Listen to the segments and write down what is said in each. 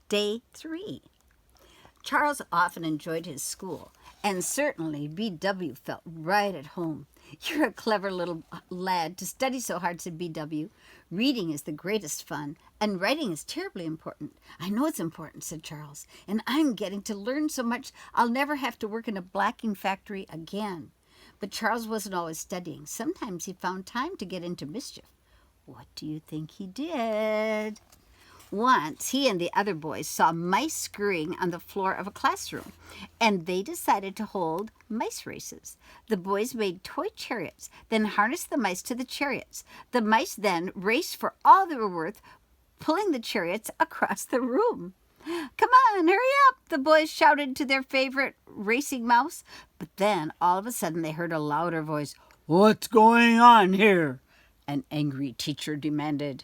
Day 3. Charles often enjoyed his school, and certainly B.W. felt right at home. "You're a clever little lad to study so hard," said B.W. "Reading is the greatest fun, and writing is terribly important." "I know it's important," said Charles, "and I'm getting to learn so much I'll never have to work in a blacking factory again." But Charles wasn't always studying. Sometimes he found time to get into mischief. What do you think he did? Once, he and the other boys saw mice scurrying on the floor of a classroom, and they decided to hold mice races. The boys made toy chariots, then harnessed the mice to the chariots. The mice then raced for all they were worth, pulling the chariots across the room. "Come on, hurry up," the boys shouted to their favorite racing mouse. But then, all of a sudden, they heard a louder voice. "What's going on here?" an angry teacher demanded.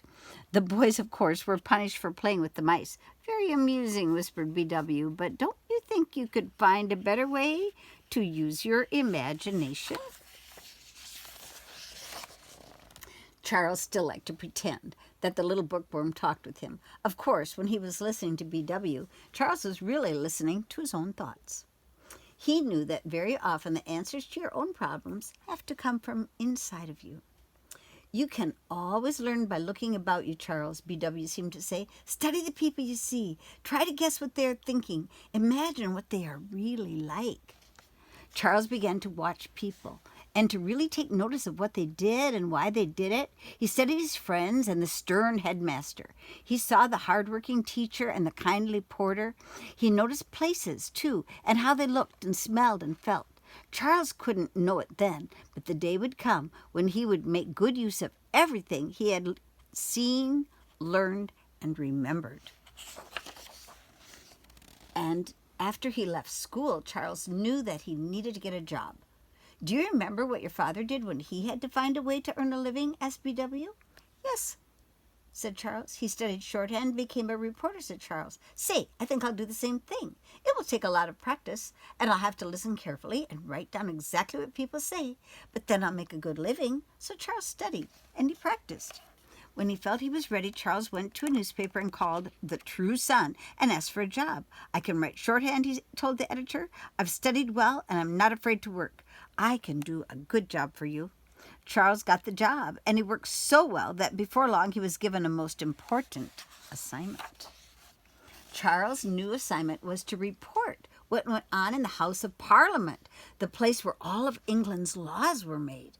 The boys, of course, were punished for playing with the mice. "Very amusing," whispered B.W., "but don't you think you could find a better way to use your imagination?" Charles still liked to pretend that the little bookworm talked with him. Of course, when he was listening to B.W., Charles was really listening to his own thoughts. He knew that very often the answers to your own problems have to come from inside of you. "You can always learn by looking about you, Charles," B.W. seemed to say. "Study the people you see. Try to guess what they are thinking. Imagine what they are really like." Charles began to watch people and to really take notice of what they did and why they did it. He studied his friends and the stern headmaster. He saw the hard-working teacher and the kindly porter. He noticed places, too, and how they looked and smelled and felt. Charles couldn't know it then, but the day would come when he would make good use of everything he had seen, learned, and remembered. And after he left school, Charles knew that he needed to get a job. "Do you remember what your father did when he had to find a way to earn a living?" asked B.W. "Yes," said Charles. "He studied shorthand and became a reporter," said Charles. "Say, I think I'll do the same thing. It will take a lot of practice, and I'll have to listen carefully and write down exactly what people say, but then I'll make a good living." So Charles studied, and he practiced. When he felt he was ready, Charles went to a newspaper and called the True Sun and asked for a job. "I can write shorthand," he told the editor. "I've studied well, and I'm not afraid to work. I can do a good job for you." Charles got the job, and he worked so well that before long he was given a most important assignment. Charles' new assignment was to report what went on in the House of Parliament, the place where all of England's laws were made.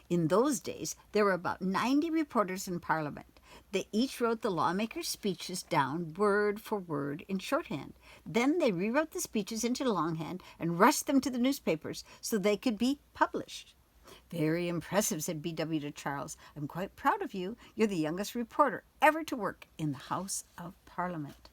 In those days, there were about 90 reporters in Parliament. They each wrote the lawmakers' speeches down word for word in shorthand. Then they rewrote the speeches into longhand and rushed them to the newspapers so they could be published. "Very impressive," said B.W. to Charles. "I'm quite proud of you. You're the youngest reporter ever to work in the House of Parliament."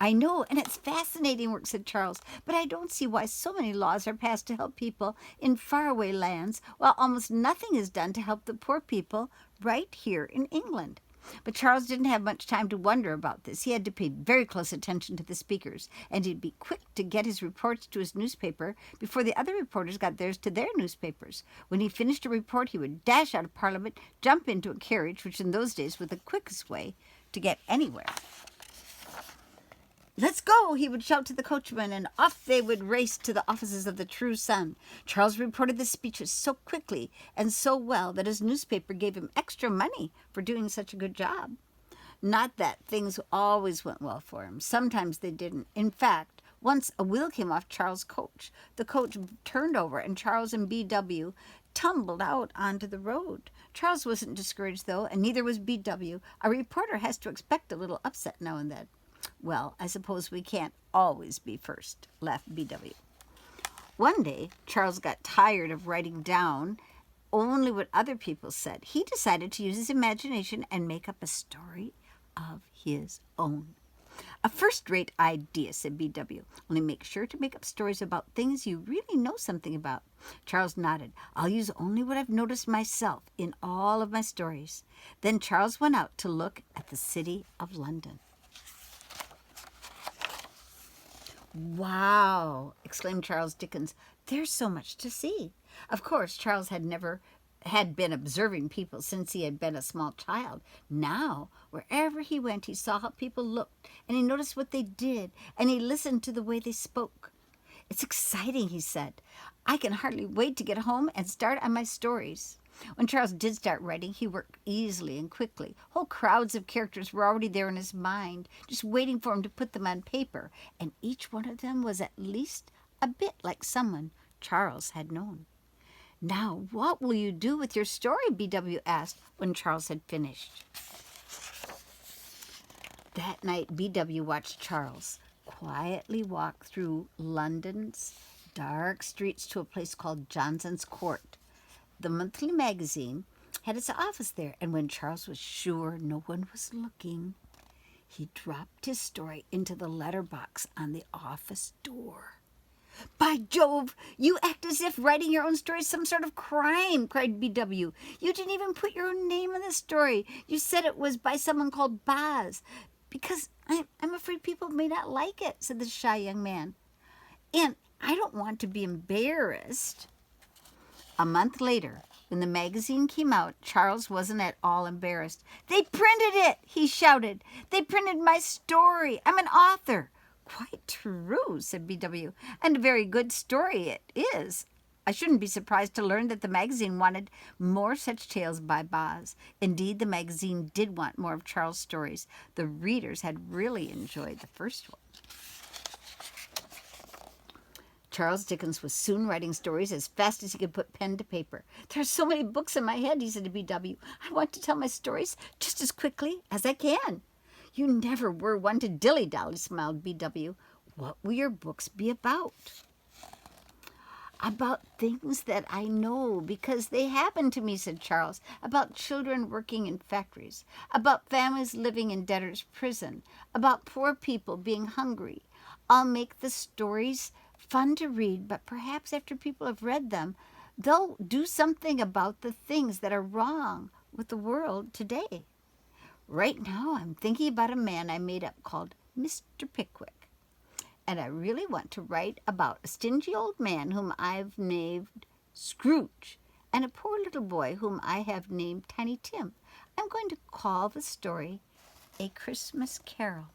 "I know, and it's fascinating work," said Charles, "but I don't see why so many laws are passed to help people in faraway lands, while almost nothing is done to help the poor people right here in England." But Charles didn't have much time to wonder about this. He had to pay very close attention to the speakers, and he'd be quick to get his reports to his newspaper before the other reporters got theirs to their newspapers. When he finished a report, he would dash out of Parliament, jump into a carriage, which in those days was the quickest way to get anywhere. "Let's go," he would shout to the coachman, and off they would race to the offices of the True Sun. Charles reported the speeches so quickly and so well that his newspaper gave him extra money for doing such a good job. Not that things always went well for him. Sometimes they didn't. In fact, once a wheel came off Charles' coach. The coach turned over, and Charles and B.W. tumbled out onto the road. Charles wasn't discouraged, though, and neither was B.W. A reporter has to expect a little upset now and then. "Well, I suppose we can't always be first," laughed B.W. One day, Charles got tired of writing down only what other people said. He decided to use his imagination and make up a story of his own. "A first-rate idea," said B.W. "Only make sure to make up stories about things you really know something about." Charles nodded. "I'll use only what I've noticed myself in all of my stories." Then Charles went out to look at the city of London. "Wow!" exclaimed Charles Dickens. "There's so much to see." Of course, Charles had never had been observing people since he had been a small child. Now, wherever he went, he saw how people looked, and he noticed what they did, and he listened to the way they spoke. "It's exciting," he said. "I can hardly wait to get home and start on my stories." When Charles did start writing, he worked easily and quickly. Whole crowds of characters were already there in his mind, just waiting for him to put them on paper, and each one of them was at least a bit like someone Charles had known. "Now, what will you do with your story?" B.W. asked when Charles had finished. That night, B.W. watched Charles quietly walk through London's dark streets to a place called Johnson's Court. The monthly magazine had its office there, and when Charles was sure no one was looking, he dropped his story into the letterbox on the office door. "By Jove, you act as if writing your own story is some sort of crime," cried B.W. "You didn't even put your own name in the story. You said it was by someone called Boz." "Because I'm afraid people may not like it," said the shy young man. "And I don't want to be embarrassed." A month later, when the magazine came out, Charles wasn't at all embarrassed. "They printed it!" he shouted. "They printed my story. I'm an author." "Quite true," said B.W., "and a very good story it is. I shouldn't be surprised to learn that the magazine wanted more such tales by Boz." Indeed, the magazine did want more of Charles' stories. The readers had really enjoyed the first one. Charles Dickens was soon writing stories as fast as he could put pen to paper. "There are so many books in my head," he said to B.W. "I want to tell my stories just as quickly as I can." "You never were one to dilly-dally," smiled B.W. "What will your books be about?" "About things that I know because they happen to me," said Charles. "About children working in factories, about families living in debtor's prison, about poor people being hungry. I'll make the stories fun to read, but perhaps after people have read them, they'll do something about the things that are wrong with the world today. Right now, I'm thinking about a man I made up called Mr. Pickwick. And I really want to write about a stingy old man whom I've named Scrooge, and a poor little boy whom I have named Tiny Tim. I'm going to call the story A Christmas Carol."